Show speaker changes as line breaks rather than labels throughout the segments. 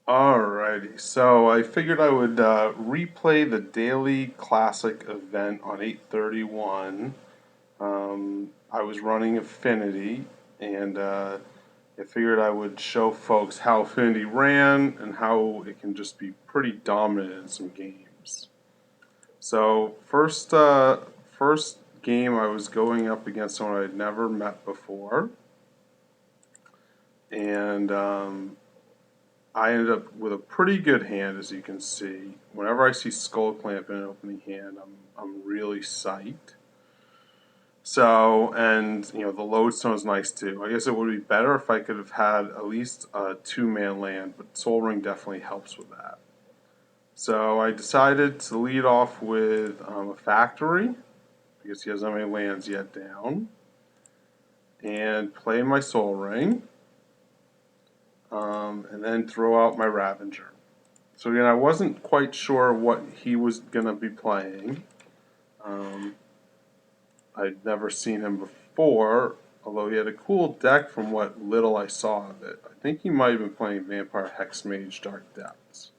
Alrighty, so I figured I would replay the daily classic event on 831. I was running Affinity, and I figured I would show folks how Affinity ran and how it can just be pretty dominant in some games. So first game I was going up against someone I'd never met before, and I ended up with a pretty good hand, as you can see. Whenever I see Skull Clamp in an opening hand, I'm really psyched. So, and the Lodestone is nice too. I guess it would be better if I could have had at least a 2-man land, but Soul Ring definitely helps with that. So I decided to lead off with a Factory, because he hasn't any lands yet down, and play my Soul Ring, and then throw out my Ravager. So again, I wasn't quite sure what he was going to be playing. I'd never seen him before, although he had a cool deck from what little I saw of it. I think he might have been playing Vampire Hexmage Dark Depths.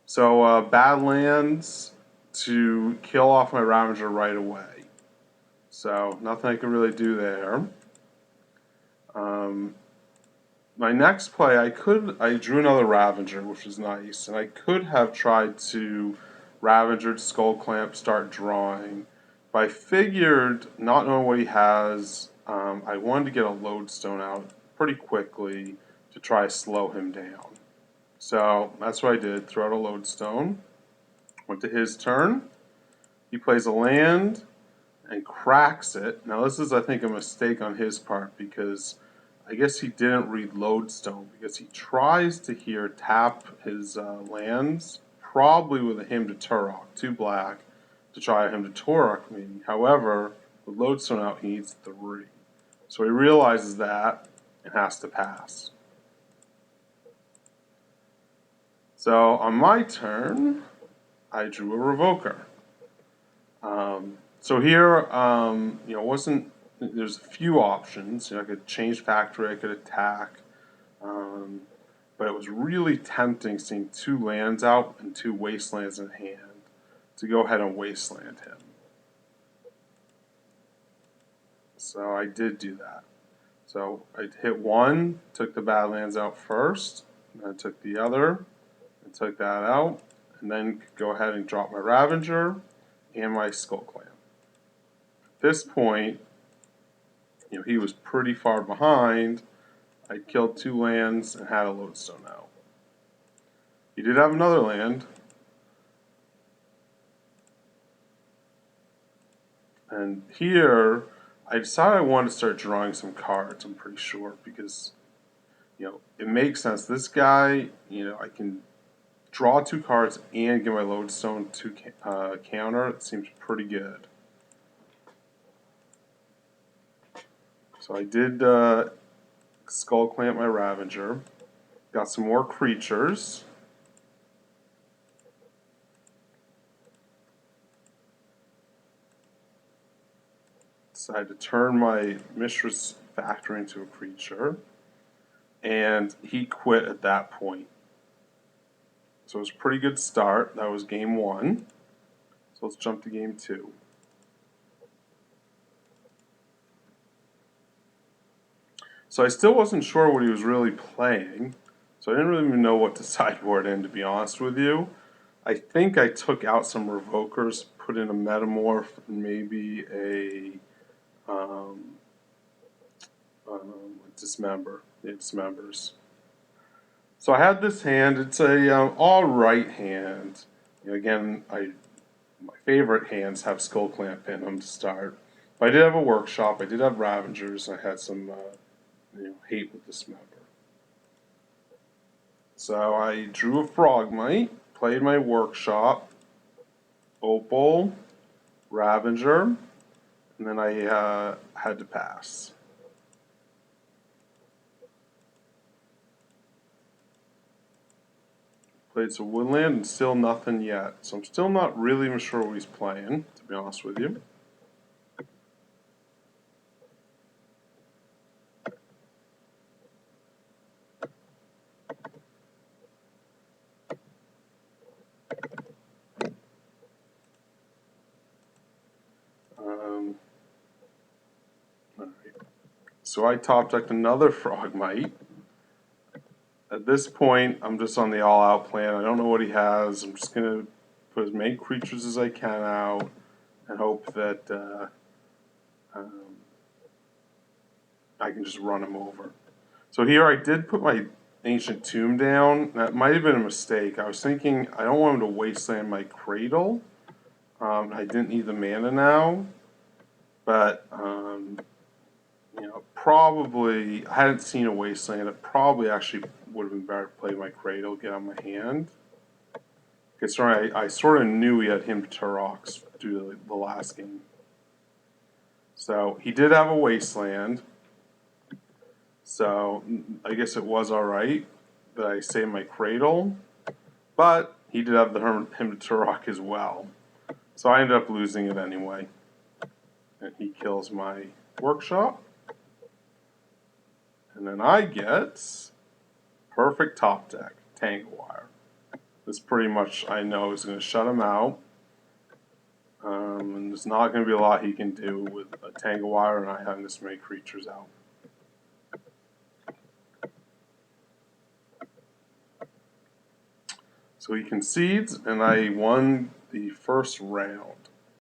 So bad lands to kill off my Ravager right away. So nothing I could really do there. My next play, I drew another Ravager, which was nice, and I could have tried to Ravager, Skull Clamp, start drawing, but I figured, not knowing what he has, I wanted to get a Lodestone out pretty quickly to try to slow him down. So that's what I did, throw out a Lodestone, went to his turn, he plays a land, and cracks it. Now this is, I think, a mistake on his part, because I guess he didn't read Lodestone, because he tries to here tap his lands, probably with a Hymn to Turok, 2 black, to try a Hymn to Turok me. However, with Lodestone out, he needs 3. So he realizes that and has to pass. So on my turn, I drew a Revoker. So here, wasn't there's a few options. I could change Factory, I could attack, but it was really tempting seeing 2 lands out and 2 Wastelands in hand to go ahead and Wasteland him. So I did do that. So I hit 1, took the Badlands out first, and then took the other, and took that out, and then could go ahead and drop my Ravager and my Skull Clamp. At this point, he was pretty far behind. I killed 2 lands and had a Lodestone out. He did have another land, and here I decided I wanted to start drawing some cards. I'm pretty sure, because it makes sense. This guy, I can draw 2 cards and get my Lodestone to counter. It seems pretty good. So I did Skull Clamp my Ravager. Got some more creatures. Decided to turn my Mistress Factory into a creature. And he quit at that point. So it was a pretty good start. That was game 1. So let's jump to game 2. So I still wasn't sure what he was really playing, so I didn't really even know what to sideboard in, to be honest with you. I think I took out some Revokers, put in a Metamorph, and maybe a Dismember. It dismembers. So I had this hand. It's a all-right hand. Again, my favorite hands have Skull Clamp in them to start. But I did have a Workshop. I did have Ravagers. And I had some hate with Dismember. So I drew a Frogmite, played my Workshop, Opal, Ravager, and then I had to pass. Played some Woodland and still nothing yet. So I'm still not really even sure what he's playing, to be honest with you. So I top decked another Frogmite. At this point, I'm just on the all-out plan. I don't know what he has. I'm just gonna put as many creatures as I can out and hope that I can just run him over. So here I did put my Ancient Tomb down. That might have been a mistake. I was thinking I don't want him to wasteland my Cradle. I didn't need the mana now, but you know, probably I hadn't seen a wasteland. It probably actually would have been better to play my Cradle, get on my hand. Because I sort of knew he had him Turox due to the last game. So he did have a wasteland. So I guess it was alright that I saved my Cradle. But he did have the him Turok as well. So I ended up losing it anyway. And he kills my workshop. And then I get perfect top deck, Tangle Wire. This pretty much I know is going to shut him out. And there's not going to be a lot he can do with a Tangle Wire and I having this many creatures out. So he concedes, and I won the first round.